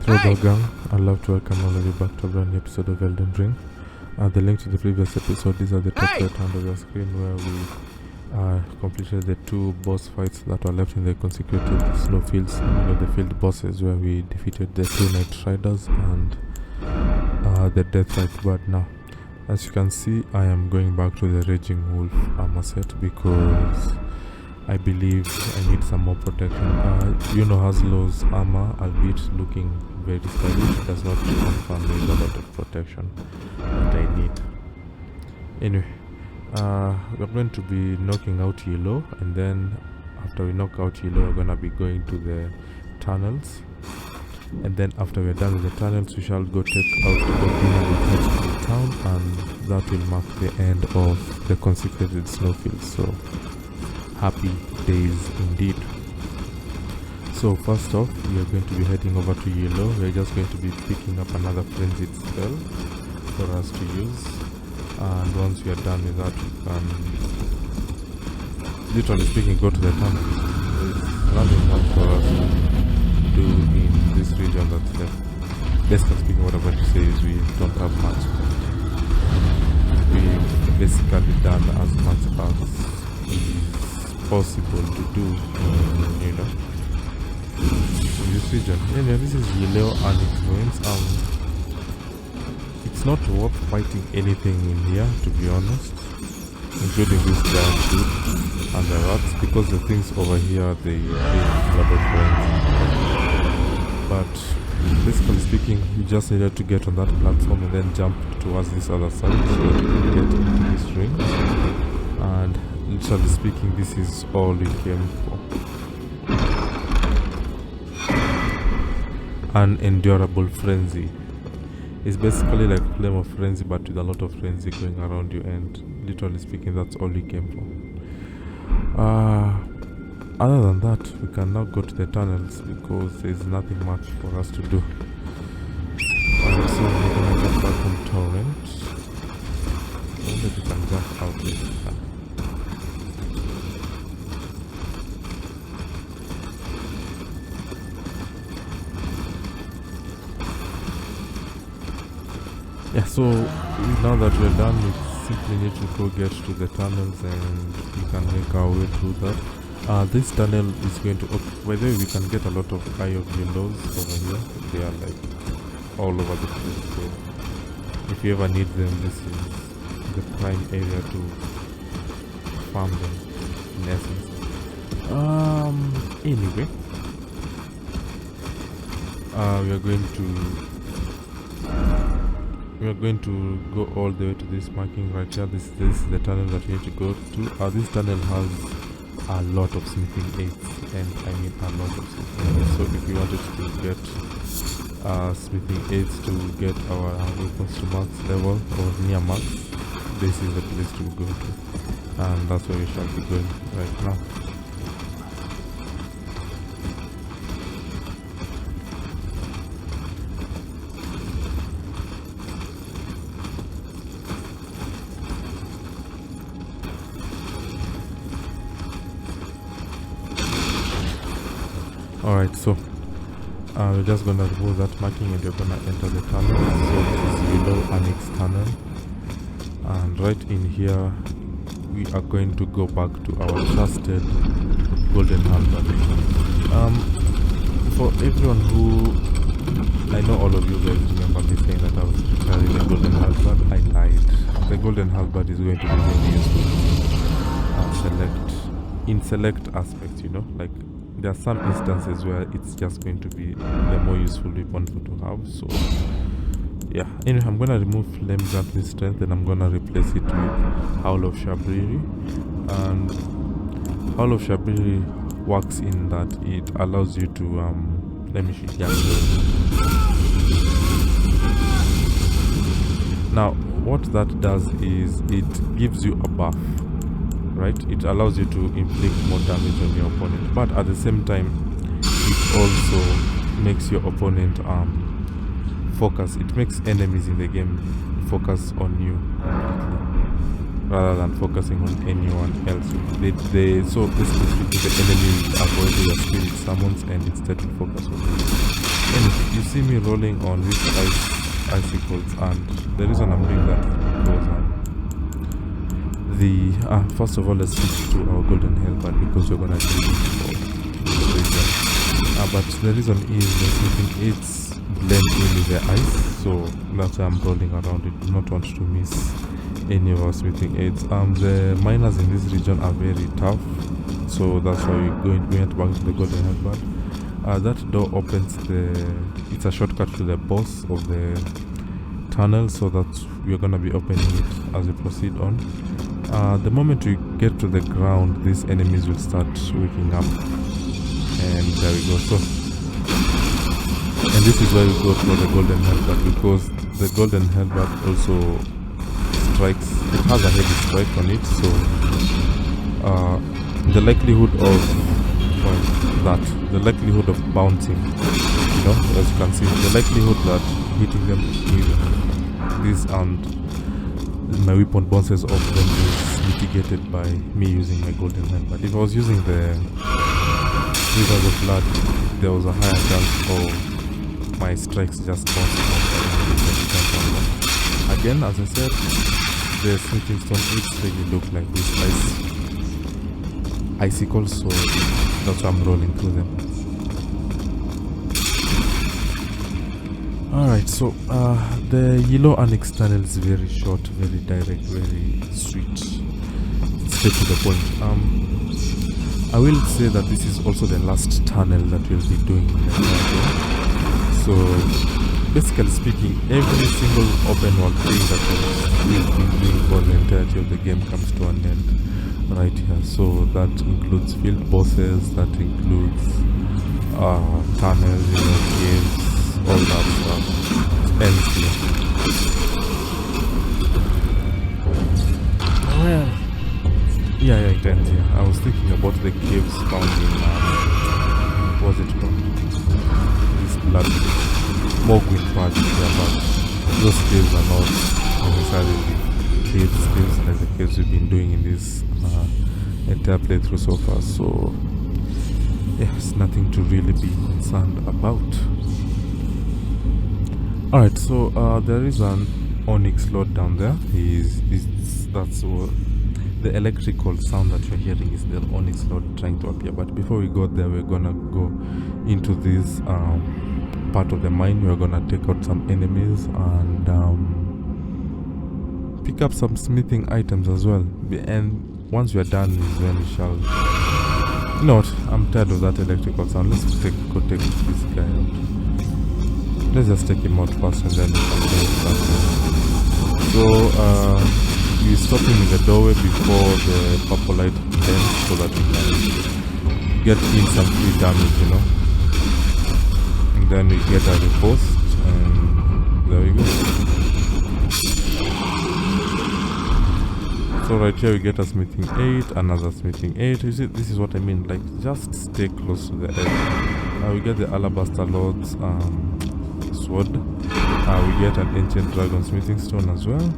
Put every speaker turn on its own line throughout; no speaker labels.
Hello gang, I'd love to welcome all of you back to a brand new episode of Elden Ring. The link to the previous episode is at the top right hand of your screen, where we completed the 2 boss fights that were left in the consecrated snowfields, the field bosses, where we defeated the 2 Night Riders and the Deathlight Bird. Now, as you can see, I am going back to the Raging Wolf armor set because I believe I need some more protection. Haslow's armor, albeit looking very stylish, does not confirm me a lot of protection that I need. Anyway, we're going to be knocking out Yelough, and then after we knock out Yelough, we're going to be going to the tunnels. And then after we're done with the tunnels, we shall go take out Ordina with the town, and that will mark the end of the consecrated snowfield. So, happy days indeed. So first off, we are going to be heading over to Yelough. We're just going to be picking up another frenzied spell for us to use, and once we are done with that, we can, literally speaking, go to the tunnel. There's nothing much for us to do in this region that's left. Basically speaking, what I'm going to say is we don't have much. We've basically done as much as is possible to do, in this region. Anyway, this is Yelough Annix ruins. It's not worth fighting anything in here, to be honest, including this giant dude and the rats, because the things over here, they flood of ruins. But basically speaking, you just needed to get on that platform and then jump towards this other side so that you can get into this ring. And literally speaking, this is all we came for. Unendurable frenzy. It's basically like Flame of Frenzy, but with a lot of frenzy going around you, and literally speaking, that's all we came for. Other than that, we can now go to the tunnels because there's nothing much for us to do. And so we're gonna get back on Torrent. I wonder if we can jump out there. Yeah, so now that we're done, we simply need to go get to the tunnels and we can make our way through that. This tunnel is going to, by the way, we can get a lot of Eye of Yeloughs over here. They are like all over the place, so if you ever need them, this is the prime area to farm them, in essence. Anyway, we are going to go all the way to this marking right here. This is the tunnel that we need to go to. This tunnel has a lot of smithing aids, and I mean a lot of smithing aids. So if we wanted to get smithing aids to get our weapons to max level or near max, this is the place to go to, and that's where we shall be going right now. Alright, so we're just gonna remove that marking and we're gonna enter the tunnel. So this is Yelough Annix tunnel, and right in here we are going to go back to our trusted golden halberd. For everyone who, I know all of you guys remember me saying that I was carrying the golden halberd. I lied. The golden halberd is going to be really useful in select aspects, like there are some instances where it's just going to be the more useful weapon to have. So yeah, anyway, I'm gonna remove Flame Grant Strength and I'm gonna replace it with Howl of Shabriri. And Howl of Shabriri works in that it allows you to let me see. Yeah. Now what that does is it gives you a buff. Right, it allows you to inflict more damage on your opponent, but at the same time, it also makes your opponent focus. It makes enemies in the game focus on you completely, rather than focusing on anyone else. So basically, the enemy will avoid your spirit summons and instead will focus on you. Anyway, you see me rolling on these icicles, and the reason I'm doing that is because first of all, let's switch to our golden helmet because we're gonna need it for this region. But the reason is the smithing aids blend in with the ice, so that's why I'm rolling around it. Do not want to miss any of our smithing aids. The miners in this region are very tough, so that's why we went back to the golden helmet. That door opens it's a shortcut to the boss of the tunnel, so that we're gonna be opening it as we proceed on. The moment we get to the ground, these enemies will start waking up, and there we go. So, and this is why we go for the golden helmet, because the golden helmet also strikes. It has a heavy strike on it, so the likelihood of the likelihood of bouncing, you know, as you can see, the likelihood that hitting them with this and my weapon bounces off them is mitigated by me using my golden hand. But if I was using the Rivers of Blood, there was a higher chance of my strikes just bouncing off. Again, as I said, the smithing stone aids really look like this icicles, so that's why I'm rolling through them. Alright, so the Yelough annix tunnel is very short, very direct, very sweet, straight to the point. I will say that this is also the last tunnel that we'll be doing in the game. So basically speaking, every single open world thing that we've been doing for the entirety of the game comes to an end right here. So that includes field bosses, that includes tunnels, you know, caves, all that stuff. Ends here. Well, yeah, it ends here. I was thinking about the caves found in what's it called? This blood Mogwin part here, but those caves are not necessarily caves like the caves we've been doing in this entire playthrough so far, so yeah, it's nothing to really be concerned about. Alright, so there is an onyx lord down there. That's what the electrical sound that you're hearing is the onyx lord trying to appear. But before we go there, we're gonna go into this part of the mine. We're gonna take out some enemies and pick up some smithing items as well, and once we are done is when we shall... You know what, I'm tired of that electrical sound. Let's go take this guy out. Let's just take him out first and then so we stop him in the doorway before the purple light ends, so that we can get in some free damage, you know, and then we get a riposte, and there we go. So right here we get a smithing 8, another smithing 8. You see, this is what I mean, like just stay close to the edge. We get the alabaster lord's sword. We get an ancient dragon smithing stone as well.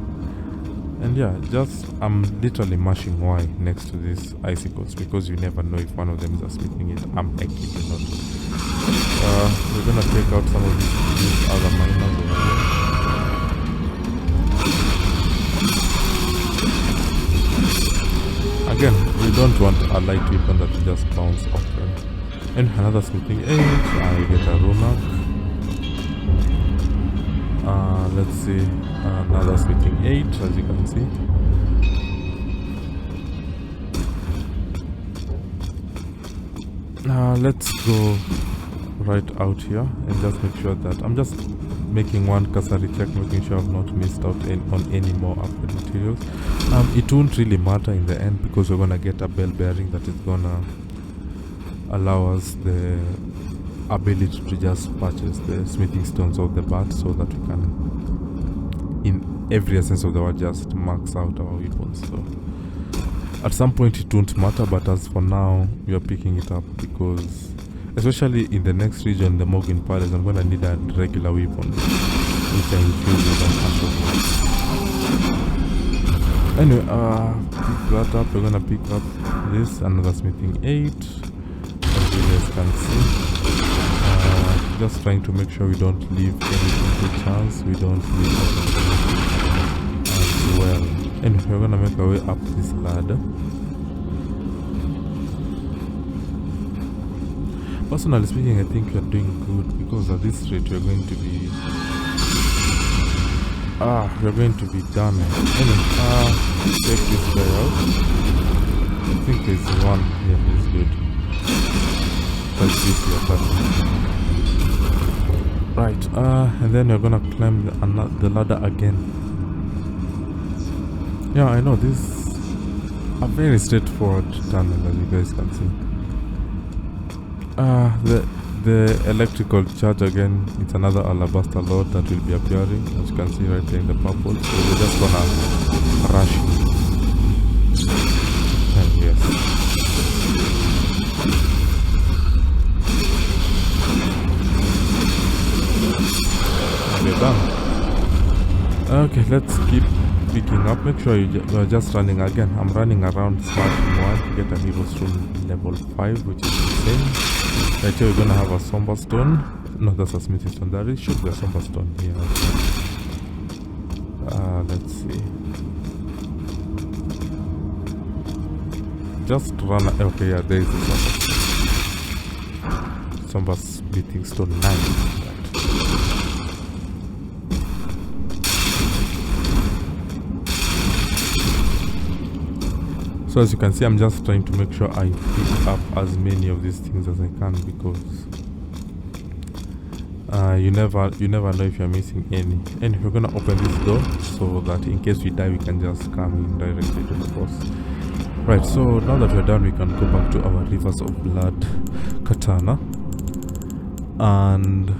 And yeah, just I'm literally mashing Y next to these icicles because you never know if one of them is a smithing 8. I'm kid you not. We're gonna take out some of these other miners over here. Again, we don't want a light weapon that will just bounce off them. And another smithing 8, I get a runa. Let's see, another smithing 8, as you can see. Let's go right out here and just make sure that I'm just making one cursory check, making sure I've not missed out on any more upgrade materials. It won't really matter in the end because we're gonna get a bell bearing that is gonna allow us the ability to just purchase the smithing stones of the bat, so that we can, in every essence of the word, just max out our weapons. So at some point it won't matter, but as for now we are picking it up because, especially in the next region, the Morgan Palace, I'm gonna need a regular weapon which I infuse with an ash of. Anyway, pick that up. We're gonna pick up this, another smithing 8, as you guys can see. just trying to make sure we don't leave anything to chance, we don't leave anything as well. Anyway, we're gonna make our way up this ladder. Personally speaking, I think you're doing good, because at this rate you're going to be done. Anyway, take this guy out. I think there's one here, he's good. That's this here, right, and then you're gonna climb the ladder again. Yeah, I know, this is a very straightforward tunnel, as you guys can see. The electrical charge again, it's another alabaster lord that will be appearing, as you can see right there in the purple. So we're just gonna rush him. And yes. And we're done. Okay, let's keep picking up. Make sure you're just running again. I'm running around smashing 1 to get a hero's room level 5, which is insane. Right here we're gonna have a somber stone. No, that's a smithy stone. There should be a somber stone here. Let's see. Just run. Okay, yeah, there is a somber smithing stone 9. So as you can see, I'm just trying to make sure I pick up as many of these things as I can, because you never know if you're missing any. And we're gonna open this door so that in case we die, we can just come in directly to the boss. Right. So now that we're done, we can go back to our Rivers of Blood katana, and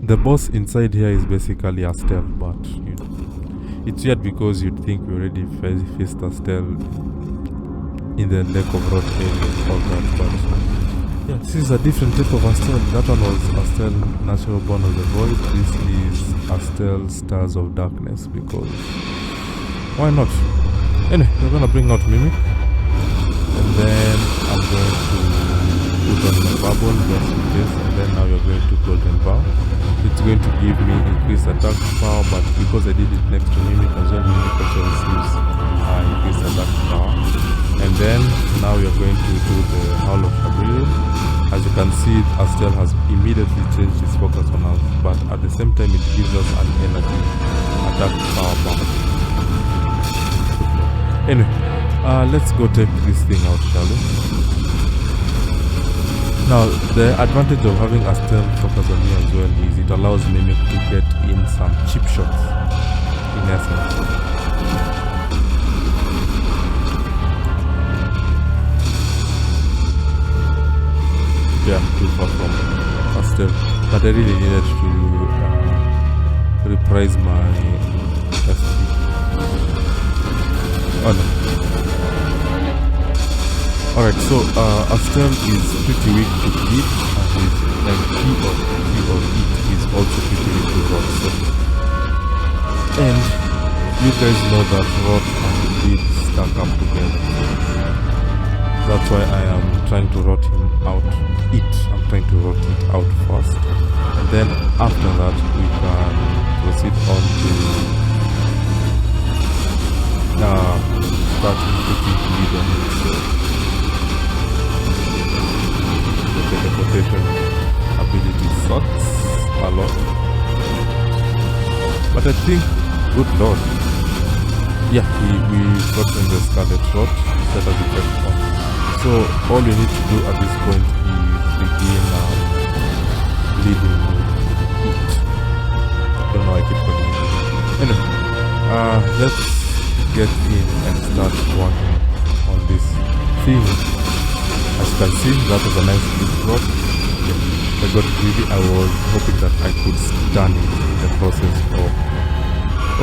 the boss inside here is basically Astel, but you know, it's weird because you'd think we already faced Astel in the Lake of Rot area and all that, but yeah, this is a different type of Astel. That one was Astel Natural Born of the Void. This is Astel Stars of Darkness, because why not? Anyway, we're gonna bring out Mimic, and then I'm going to put on my bubble just in case, and then now you're going to Golden Bow. It's going to give me increased attack power, but because I did it next to Mimic as well, Mimic also receives increased attack power. And then now you're going to do the Howl of Shabril. As you can see, Astel has immediately changed his focus on us, but at the same time it gives us an energy attack power bump. Anyway, let's go take this thing out, shall we? Now, the advantage of having Astel focus on me as well is it allows Mimic to get in some cheap shots, in essence. Yeah, too far from Astel, but I really needed to reprise my SP. Oh no. Alright, so Astel is pretty weak to heat, and he or it is also pretty weak to rot. So, and you guys know that rot and heat stack up together. That's why I am trying to rot him out. I'm trying to rot it out first, and then after that we can proceed on to start putting bleed on it. So the teleportation ability sucks a lot, but I think, good lord, yeah, we got in the Scarlet Rot set as effect on. So all you need to do at this point is begin bleeding it. I don't know, I keep calling it. Anyway, let's get in and start working on this thing. As you can see, that was a nice big drop. I got greedy. I was hoping that I could stun it in the process of...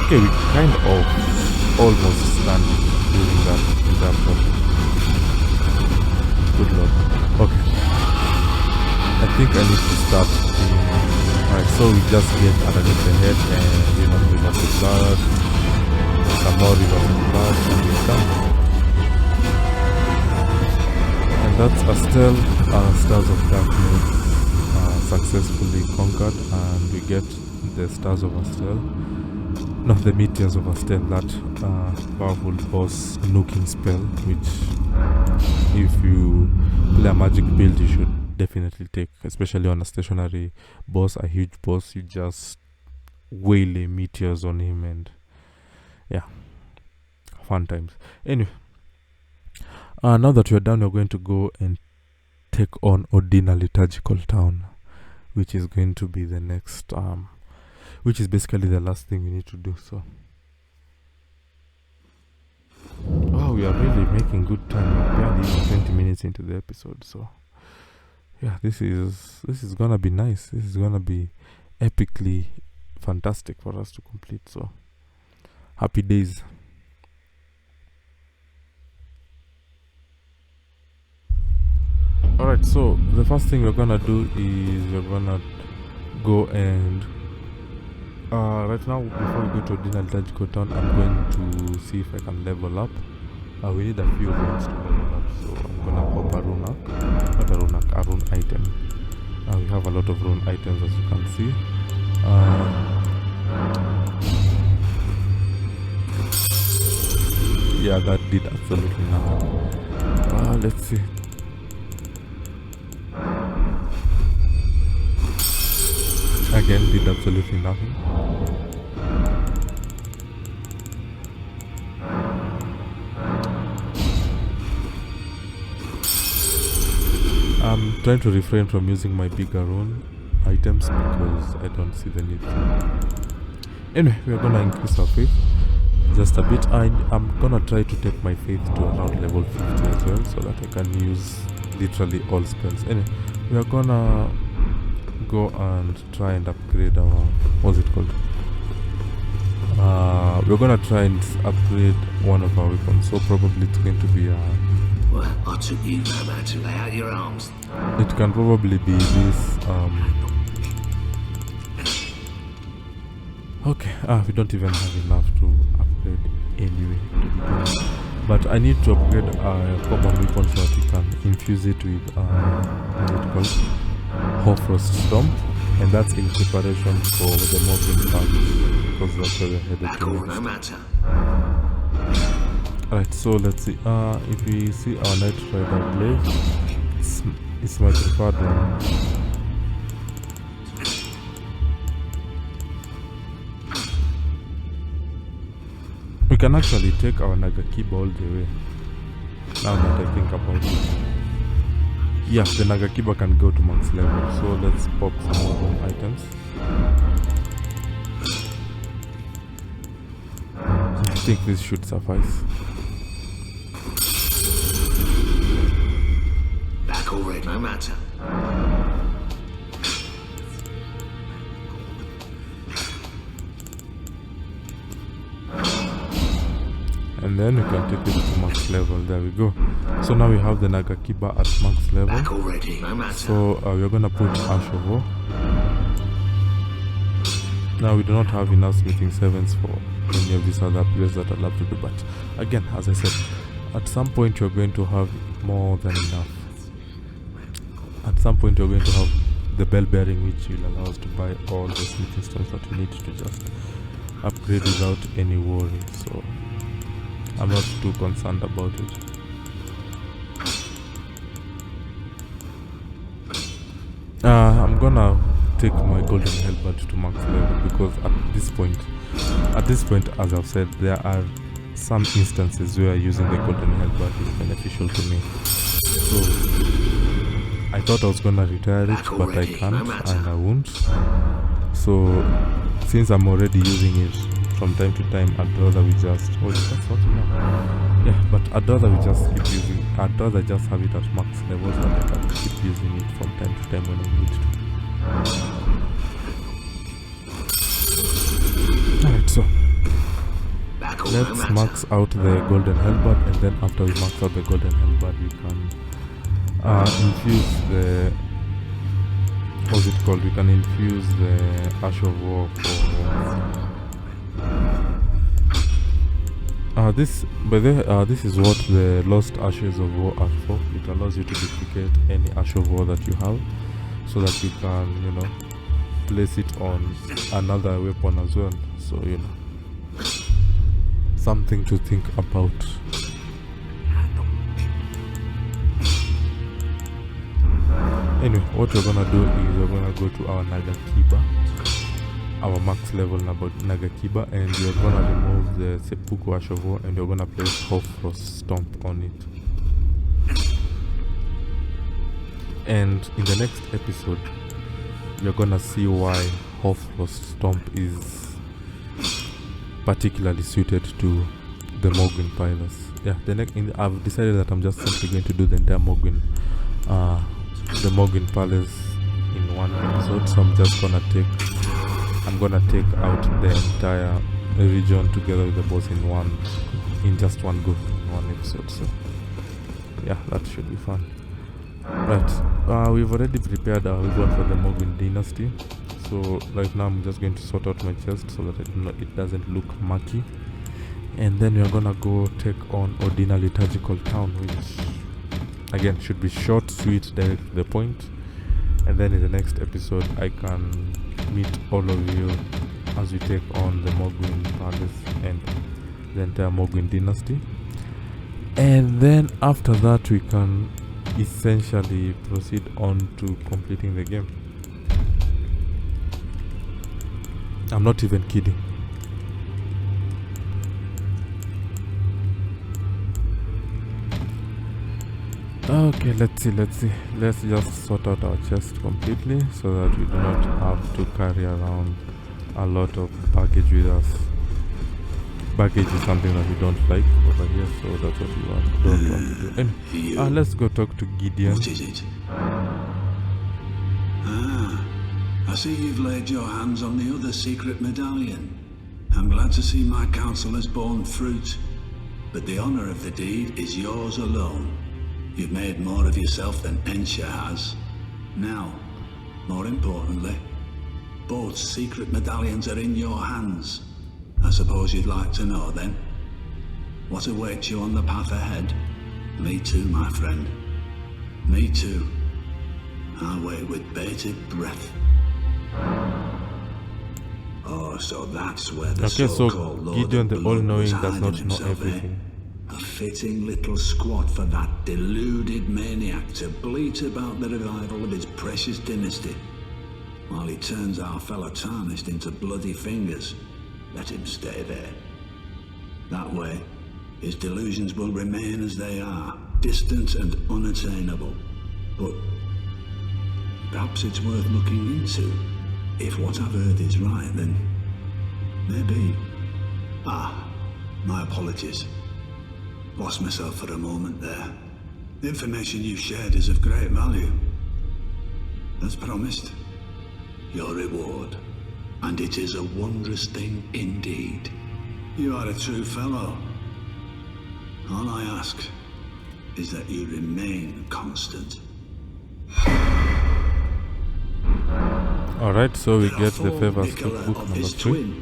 Okay, we kind of almost stunned it during that process. Good lord. Okay. I think I need to start in... Alright, so we just get underneath the head and Rivers of Blood, some more Rivers of Blood, and we're done. And that's Astel, Stars of Darkness, successfully conquered, and we get the stars of Astel, not the meteors of Astel, that powerful boss nuking spell, which if you play a magic build you should definitely take, especially on a stationary boss, a huge boss. You just waylay meteors on him, and yeah, fun times. Anyway, now that we're done, we're going to go and take on Ordina Liturgical Town, which is going to be the next which is basically the last thing we need to do. So we are really making good time. We're barely even 20 minutes into the episode, so yeah, this is gonna be nice. This is gonna be epically fantastic for us to complete, so happy days. Alright, so the first thing we're gonna do is we're gonna go and right now, before we go to Ordina Liturgical Town, I'm going to see if I can level up. We need a few runes to level up, so I'm gonna pop a a rune item. We have a lot of rune items, as you can see. Yeah, that did absolutely nothing. Let's see. Again, did absolutely nothing. I'm trying to refrain from using my bigger rune items because I don't see the need. Anyway, we're gonna increase our faith just a bit. I'm gonna try to take my faith to around level 50 as well, so that I can use literally all spells. Anyway, we are gonna go and try and upgrade our, what's it called? We're gonna try and upgrade one of our weapons, so probably it's going to be
well, I took you no man to lay out your arms.
It can probably be this okay, we don't even have enough to upgrade anyway, but I need to upgrade a common weapon so that we can infuse it with what's it called? Hofrost Storm, and that's in preparation for the Moblin pack, because that's where we're headed to next.
No matter.
Alright, so let's see. If we see our Knight Rider Blade, it's my preferred one. We can actually take our Nagakiba all the way, now that I think about it. Yeah, the Nagakiba can go to max level, so let's pop some more home items. I think this should suffice.
Back already, no matter.
And then we can take it to max level. There we go. So now we have the Nagakiba at max level.
Back already, no matter.
So we're gonna put Ash of War. Now we do not have enough smithing sevens for any of these other upgrades that I'd love to do, but again, as I said, at some point you're going to have more than enough. At some point you're going to have the bell bearing, which will allow us to buy all the smithing stones that we need to just upgrade without any worry. So I'm not too concerned about it. I'm gonna take my golden halberd to max level, because at this point, as I've said, there are some instances where using the golden halberd is beneficial to me. So I thought I was gonna retire it, but I can't, and I won't. So since I'm already using it from time to time, I'd rather we just I'd rather we just keep using it. I'd rather just have it at max level so that I can keep using it from time to time when I need to. Alright, so let's max out the golden halberd, and then after we max out the golden halberd, we can infuse the, what's it called? We can infuse the Ash of War for this is what the Lost Ashes of War are for. It allows you to duplicate any Ash of War that you have. so that you can, you know, place it on another weapon as well. So, you know, something to think about. Anyway, what we're gonna do is we're gonna go to our Nagakiba, our max level Nagakiba, and we're gonna remove the Seppuku Ashovo, and we're gonna place Hoarfrost Stomp on it. And in the next episode, you're gonna see why Hoarfrost Stomp is particularly suited to the Morgwyn Pillars. Yeah, I've decided that I'm just simply going to do the entire Morgwyn Palace in one episode. So I'm gonna take out the entire region together with the boss in just one go, in one episode. So yeah, that should be fun. Right, we've already prepared our weapon for the Morgwyn Dynasty. So right now I'm just going to sort out my chest so that it doesn't look murky. And then we're gonna go take on Ordina Liturgical Town, which again should be short, sweet, direct to the point. And then in the next episode I can meet all of you as we take on the Morgwyn Palace and the entire Morgwyn Dynasty. And then after that we can essentially proceed on to completing the game. I'm not even kidding. Okay, let's see. Let's just sort out our chest completely so that we do not have to carry around a lot of baggage with us. Baggage is something that we don't like over here, so that's what we don't want to do. Anyway, let's go talk to Gideon.
What is it? I see you've laid your hands on the other secret medallion. I'm glad to see my counsel has borne fruit, but the honor of the deed is yours alone. You've made more of yourself than Ensha has. Now, more importantly, both secret medallions are in your hands. I suppose you'd like to know then? What awaits you on the path ahead? Me too, my friend. Me too. I wait with bated breath. Oh, so that's where the so-called Lord
Gideon the All-Knowing does
hiding
not know
himself,
everything.
A fitting little squad for that deluded maniac to bleat about the revival of his precious dynasty, while he turns our fellow tarnished into bloody fingers. Let him stay there. That way, his delusions will remain as they are, distant and unattainable. But perhaps it's worth looking into. If what I've heard is right, then maybe... my apologies. Lost myself for a moment there. The information you shared is of great value. As promised, your reward. And it is a wondrous thing indeed. You are a true fellow. All I ask is that you remain constant.
Alright, so we get the favors cookbook number 3.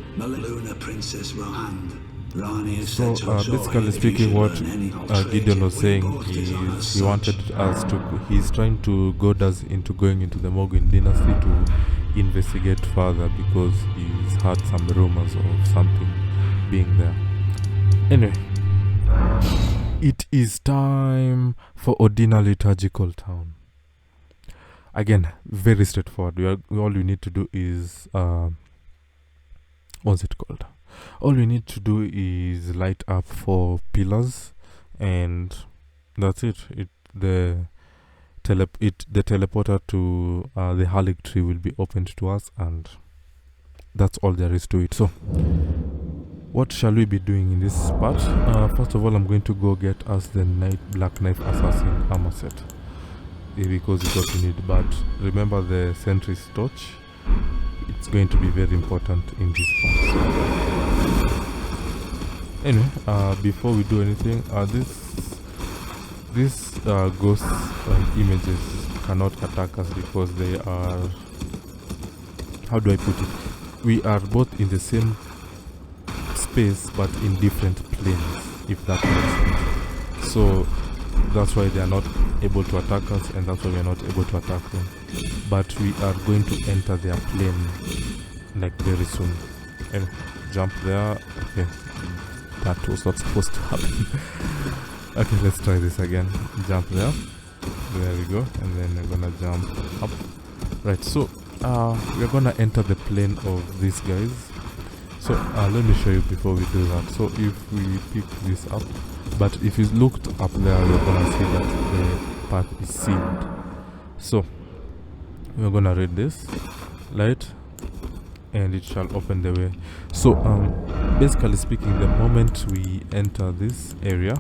So basically speaking, what Gideon was saying is he's trying to goad us into going into the Morgwyn Dynasty to investigate further because he's heard some rumors of something being there. Anyway, it is time for Ordina Liturgical Town. Again, very straightforward. All we need to do is what's it called? All we need to do is light up 4 pillars, and that's it. The teleporter to the Halik tree will be opened to us, and that's all there is to it. So, what shall we be doing in this part? First of all, I'm going to go get us the Black Knife Assassin armor set, because it's what we need. But remember the Sentry's Torch. It's going to be very important in this part. Anyway, before we do anything, these ghosts and images cannot attack us because they are, how do I put it? We are both in the same space but in different planes, if that makes sense. So that's why they are not able to attack us, and that's why we are not able to attack them. but we are going to enter their plane like very soon. And jump there. Okay, that was not supposed to happen. Okay, let's try this again. Jump there. There we go. And then we're gonna jump up. Right, so we're gonna enter the plane of these guys. So let me show you before we do that. So if we pick this up, but if you looked up there, you're gonna see that the path is sealed. So we're gonna read this. Light, and it shall open the way. So basically speaking, the moment we enter this area,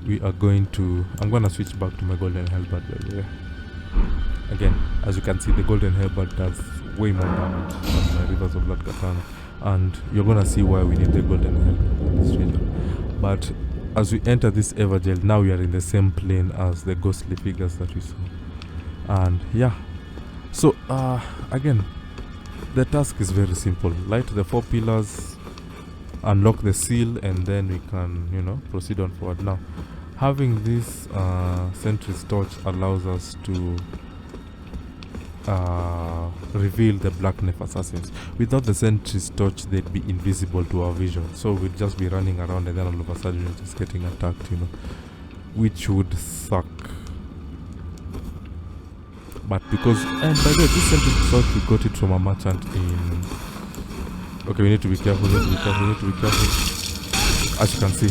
we are going to, I'm gonna switch back to my golden halberd by the way. Again, as you can see, the golden halberd does way more damage than my Rivers of Blood katana, and you're gonna see why we need the golden halberd in this region. But as we enter this Evergel, now we are in the same plane as the ghostly figures that we saw. And yeah, so again, the task is very simple. Light the 4 pillars, unlock the seal, and then we can, you know, proceed on forward. Now, having this sentry's torch allows us to reveal the Black Knife assassins. Without the sentry's torch, they'd be invisible to our vision, so we'd just be running around and then all of a sudden we're just getting attacked, you know, which would suck. But because, and by the way, this sentry's torch, we got it from a merchant in, okay, we need to be careful, we need to be careful. As you can see,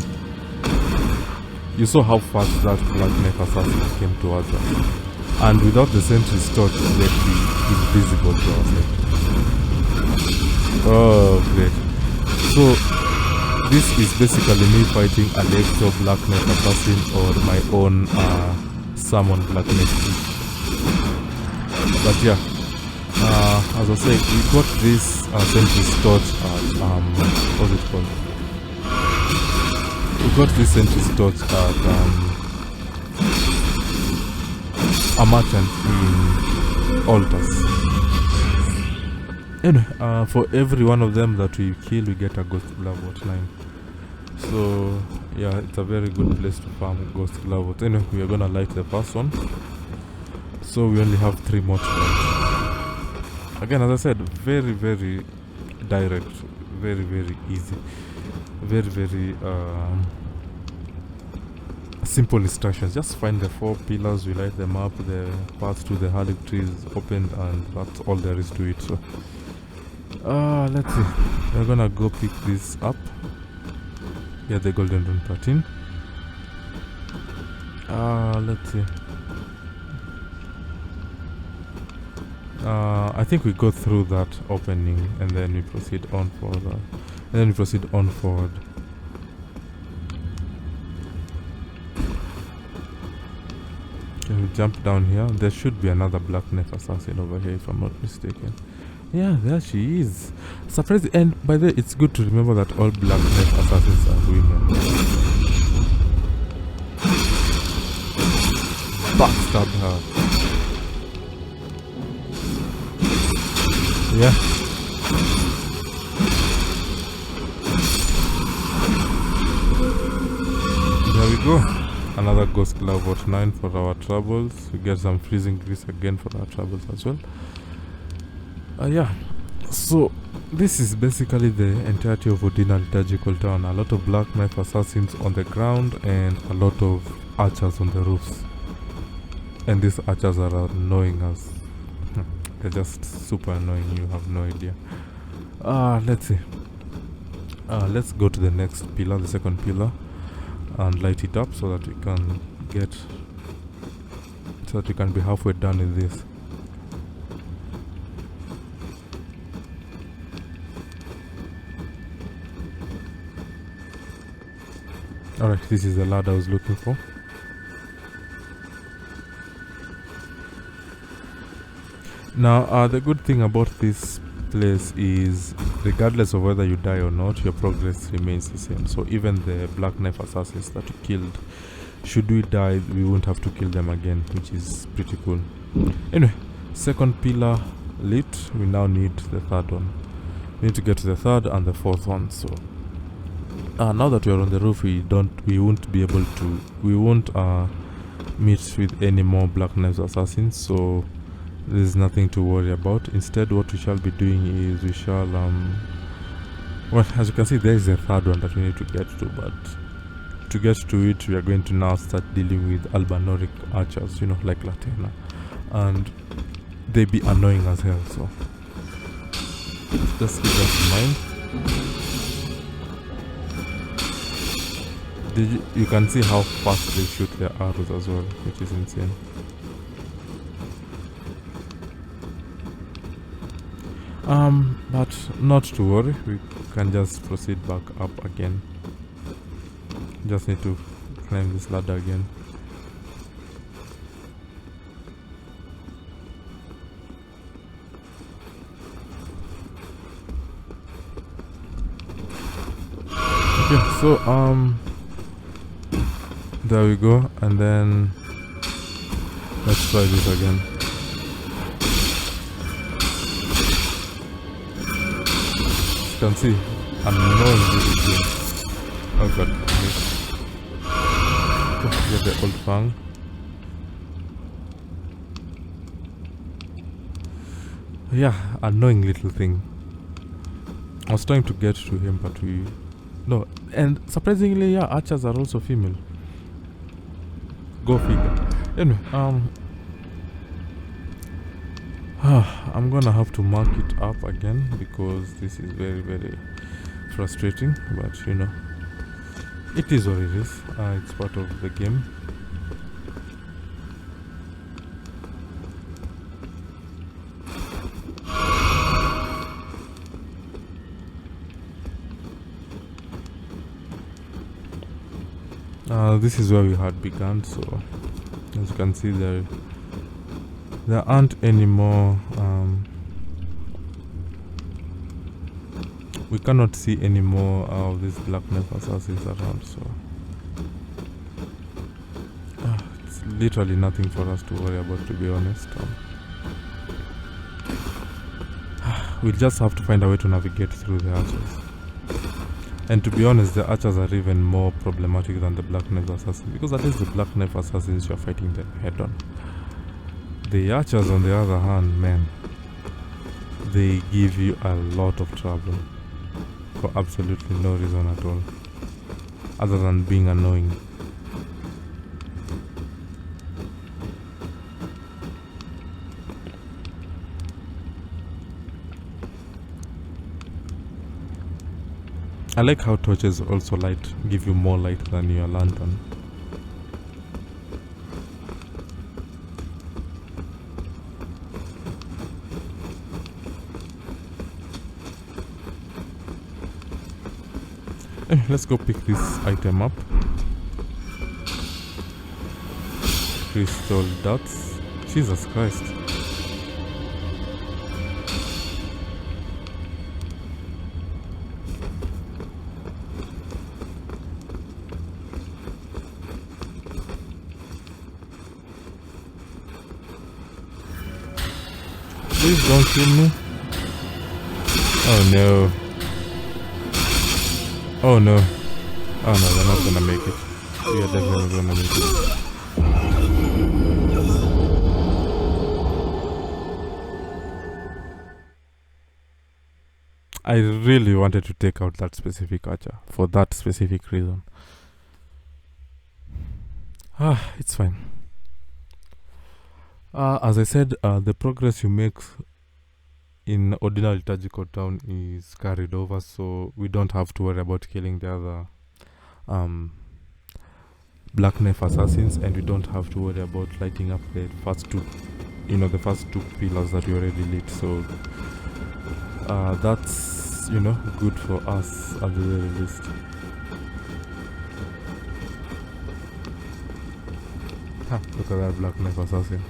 you saw how fast that Black Knife assassin came towards us. And without the sentry's torch, they'd be invisible to us. Oh, great. So, this is basically me fighting a Lector Black Knife assassin or my own summon Black Knife. But yeah, as I said, we got this sentry's torch at, what's it called? We got this sentry's torch at, a merchant in altars. Anyway, for every one of them that we kill, we get a ghost glove outline. So yeah, it's a very good place to farm ghost glove. Anyway, we are gonna light the first one. So we only have 3 more to light. Again, as I said, very, very direct, very, very easy, very, very simple instructions. Just find the 4 pillars, we light them up, the path to the Harlip tree is opened, and that's all there is to it. So let's see, we're gonna go pick this up. Yeah, the golden rune 13. Let's see, I think we go through that opening and then we proceed on forward. Can we jump down here? There should be another Black Knife assassin over here if I'm not mistaken. Yeah, there she is. Surprising. And by the way, it's good to remember that all Black Knife assassins are women. Backstab her. Yeah. There we go. Another ghost glove at 9 for our troubles. We get some freezing grease again for our troubles as well. Yeah. So this is basically the entirety of Ordina Liturgical Town. A lot of Black Knife assassins on the ground and a lot of archers on the roofs. And these archers are annoying us. They're just super annoying, you have no idea. Let's see. Let's go to the next pillar, the second pillar, and light it up so that we can get, so that we can be halfway done with this. Alright, this is the ladder I was looking for. Now, the good thing about this place is, regardless of whether you die or not, your progress remains the same. So even the Black Knife assassins that you killed, should we die, we won't have to kill them again, which is pretty cool. Anyway, second pillar lit. We now need the third one. We need to get to the third and the fourth one. So now that we are on the roof, we won't be able to, we won't meet with any more Black Knife assassins. So there's nothing to worry about. Instead, what we shall be doing is we shall well, as you can see, there is a third one that we need to get to, but to get to it, we are going to now start dealing with Albanoric archers, like Latena, and they be annoying as hell, so just keep that in mind. You can see how fast they shoot their arrows as well, which is insane. But not to worry, we can just proceed back up again. Just need to climb this ladder again. Okay, so there we go, and then let's try this again. You can see annoying little thing. Oh god, get the old fang. Yeah, annoying little thing. I was trying to get to him, but no, and surprisingly, yeah, archers are also female. Go figure. Anyway, I'm gonna have to mark it up again because this is very, very frustrating, but it is what it is. It's part of the game. This is where we had begun, so as you can see, there aren't any more. We cannot see any more of these black knife assassins around, so it's literally nothing for us to worry about, to be honest. We'll just have to find a way to navigate through the archers. And to be honest, the archers are even more problematic than the black knife assassins, because at least the black knife assassins, you're fighting them head on. The archers, on the other hand, man, they give you a lot of trouble for absolutely no reason at all, other than being annoying. I like how torches also give you more light than your lantern. Let's go pick this item up. Crystal dots. Jesus Christ. Please don't kill me. Oh no. Oh no. Oh no, we're not gonna make it. We are definitely gonna make it. I really wanted to take out that specific archer for that specific reason. It's fine. As I said, the progress you make in Ordina Liturgical Town is carried over, so we don't have to worry about killing the other black knife assassins, and we don't have to worry about lighting up the first two, the first two pillars that we already lit. So that's good for us at the very least. Look at that black knife assassin.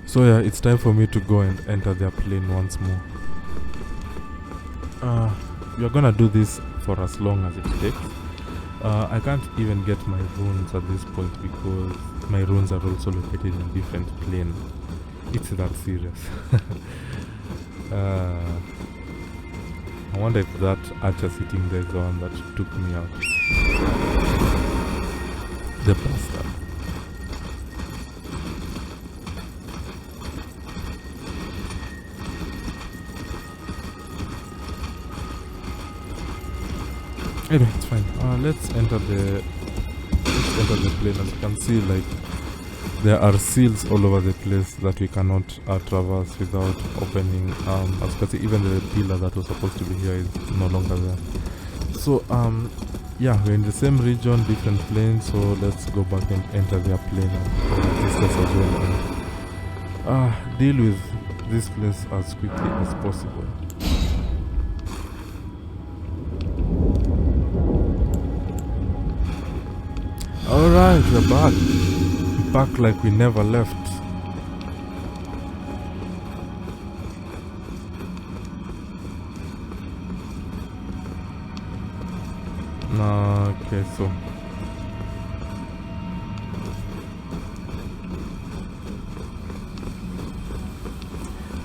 So yeah, it's time for me to go and enter their plane once more. We are gonna do this for as long as it takes. I can't even get my runes at this point because my runes are also located in a different plane. It's that serious. I wonder if that archer sitting there is the one that took me out. The bastard. Anyway, it's fine. Let's enter the plane. As you can see, like, there are seals all over the place that we cannot traverse without opening. As you can see, even the pillar that was supposed to be here is no longer there. So yeah, we're in the same region, different planes. So let's go back and enter their plane and discuss as well, and deal with this place as quickly as possible. Alright, we're back. Back like we never left. Okay, so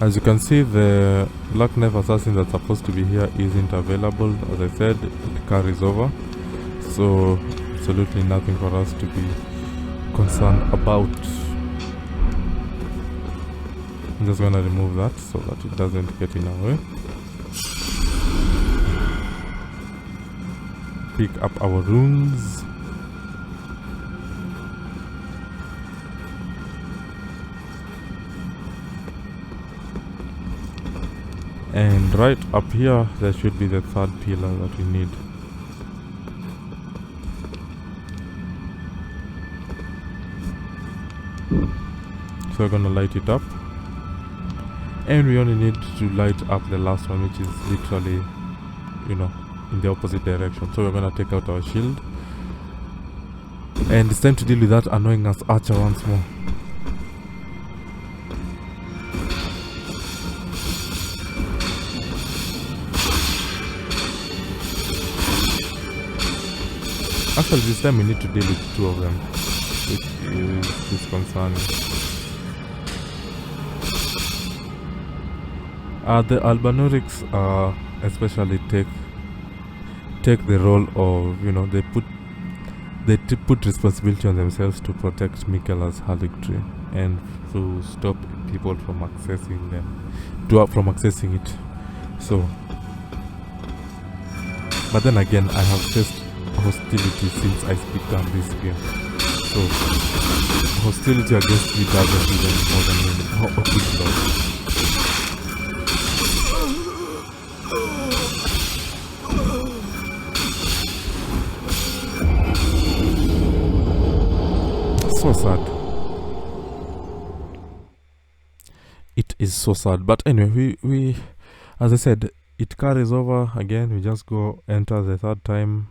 as you can see, the Black Knife Assassin that's supposed to be here isn't available. As I said, it carries over, so absolutely nothing for us to be concerned about. I'm just gonna remove that so that it doesn't get in our way. Pick up our runes. And right up here, there should be the third pillar that we need. So we're gonna light it up, and we only need to light up the last one, which is literally, you know, in the opposite direction. So we're gonna take out our shield, and it's time to deal with that annoying ass archer once more. Actually, this time we need to deal with two of them, which is disconcerting. The Albanorics especially take the role of, you know, they put responsibility on themselves to protect Michaela's harlotry and to stop people from accessing it. So, but then again, I have faced hostility since I began this game. So hostility against me doesn't even bother me. Oh, good lord. So sad. It is so sad. But anyway, we as I said, it carries over again. We just go enter the third time,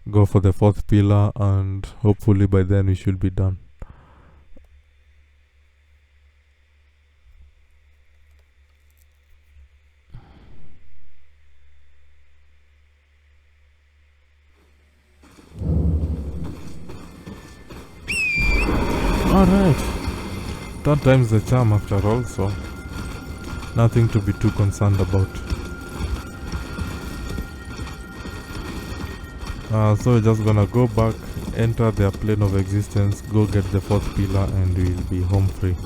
go for the fourth pillar, and hopefully by then we should be done. Alright, third time's the charm after all, so nothing to be too concerned about. So we're just gonna go back, enter their plane of existence, go get the fourth pillar, and we'll be home free.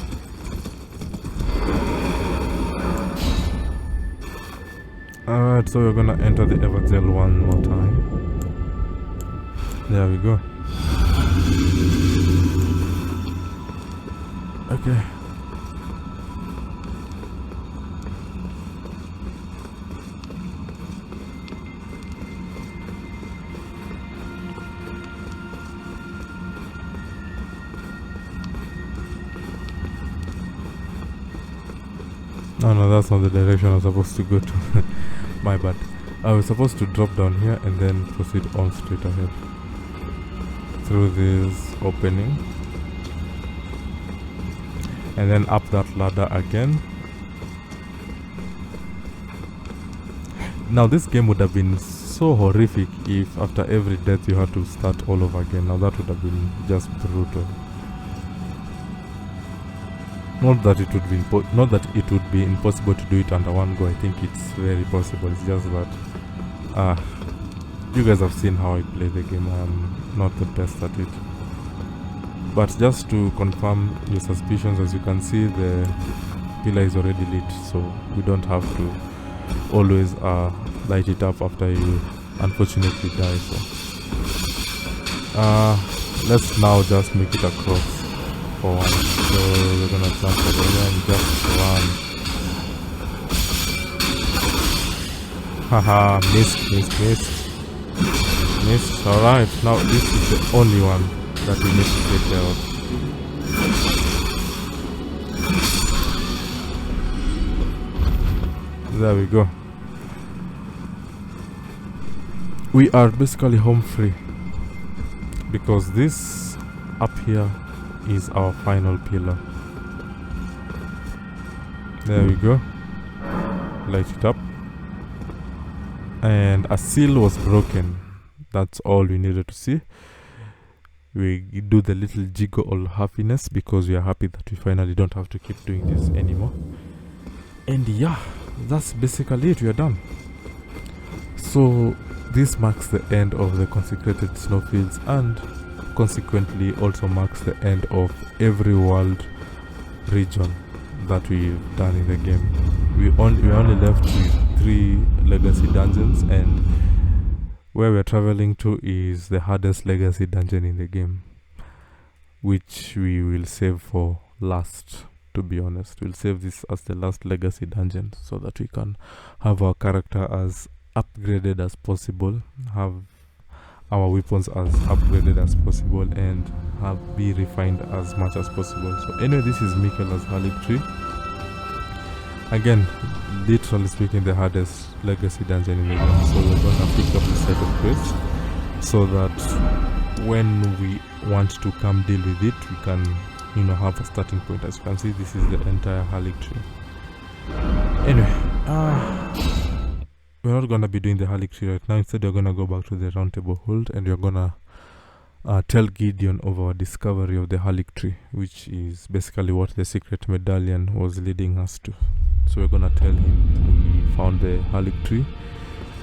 Alright, so we're gonna enter the Everzel one more time. There we go. Okay. Oh no, that's not the direction I was supposed to go to. My bad. I was supposed to drop down here and then proceed on straight ahead through this opening, and then up that ladder again. Now this game would have been so horrific if after every death you had to start all over again. Now that would have been just brutal. Not that it would be impossible to do it under one go. I think it's very possible. It's just that you guys have seen how I play the game. I'm not the best at it. But just to confirm your suspicions, as you can see, the pillar is already lit, so we don't have to always light it up after you unfortunately die. So let's now just make it across for one. So we're gonna jump over there and just run. Haha, missed. Alright, now this is the only one that we need to take care of. There we go. We are basically home free, because this up here is our final pillar. There we go. Light it up. And a seal was broken. That's all we needed to see. We do the little jiggle of happiness because we are happy that we finally don't have to keep doing this anymore. And yeah, that's basically it. We are done. So this marks the end of the consecrated snowfields, and consequently also marks the end of every world region that we've done in the game. We only left with 3 legacy dungeons, and where we're traveling to is the hardest legacy dungeon in the game, which we will save for last. To be honest, we'll save this as the last legacy dungeon so that we can have our character as upgraded as possible, have our weapons as upgraded as possible, and be refined as much as possible. So anyway, this is Michaela's Haligtree. Again, literally speaking, the hardest legacy dungeon in the game. So we're gonna pick up the set of quests so that when we want to come deal with it, we can, have a starting point. As you can see, this is the entire Haligtree. Anyway, we're not gonna be doing the Haligtree right now. Instead, we're gonna go back to the round table hold, and we're gonna tell Gideon of our discovery of the Haligtree, which is basically what the secret medallion was leading us to. So we're gonna tell him we found the Haligtree,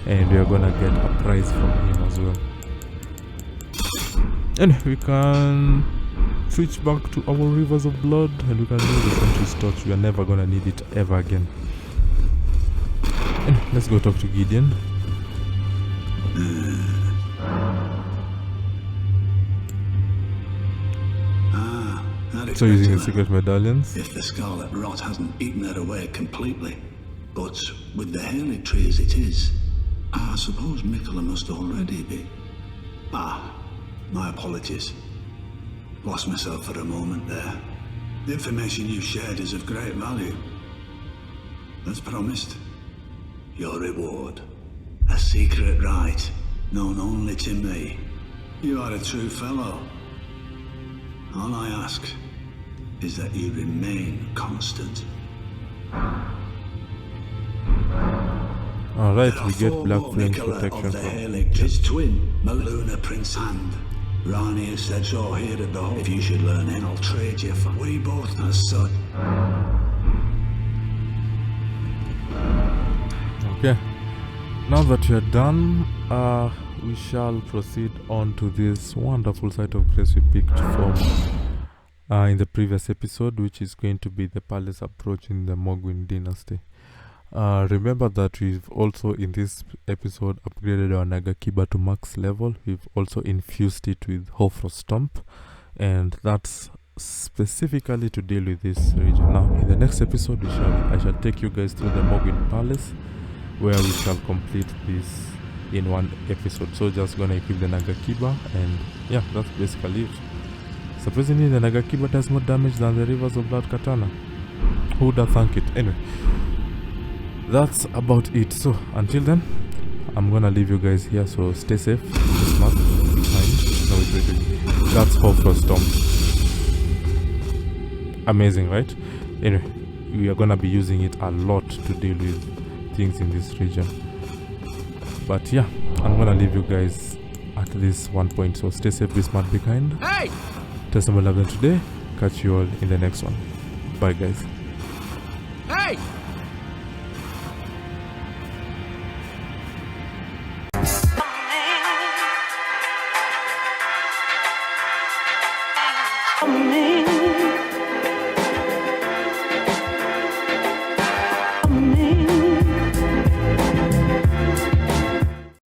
and we're gonna get a prize from him as well. And we can switch back to our rivers of blood, and we can use the sentry's torch. We are never gonna need it ever again. And let's go talk to Gideon. So using the secret medallions.
If the scarlet rot hasn't eaten her away completely. But with the Haligtree as it is, I suppose Michaela must already be. My apologies. Lost myself for a moment there. The information you shared is of great value. As promised, your reward. A secret rite, known only to me. You are a true fellow. All I ask is that you remain constant.
Alright, we get black flame protection
of the His twin, Maluna Prince, and Rani has said so here at the home. If you should learn it, I'll trade you for we both as such.
Okay, now that we are done, we shall proceed on to this wonderful site of grace we picked from in the previous episode, which is going to be the palace approach in the Mogwin dynasty. Remember that we've also in this episode upgraded our Nagakiba to max level. We've also infused it with Hofrost Stomp, and that's specifically to deal with this region. Now in the next episode I shall take you guys through the Mogwin palace, where we shall complete this in one episode. So just gonna equip the Nagakiba, and yeah, that's basically it. Surprisingly, the Nagakiba does more damage than the Rivers of Blood Katana. Who would have thunk it? Anyway, that's about it. So until then, I'm gonna leave you guys here, so stay safe, stay smart, be kind. No, wait. That's Hofrost Stomp. Amazing, right? Anyway, we are gonna be using it a lot to deal with things in this region. But yeah, I'm gonna leave you guys at this one point, so stay safe, be smart, be kind.
Hey!
Test number 11 today. Catch you all in the next one. Bye guys.
Hey!
me.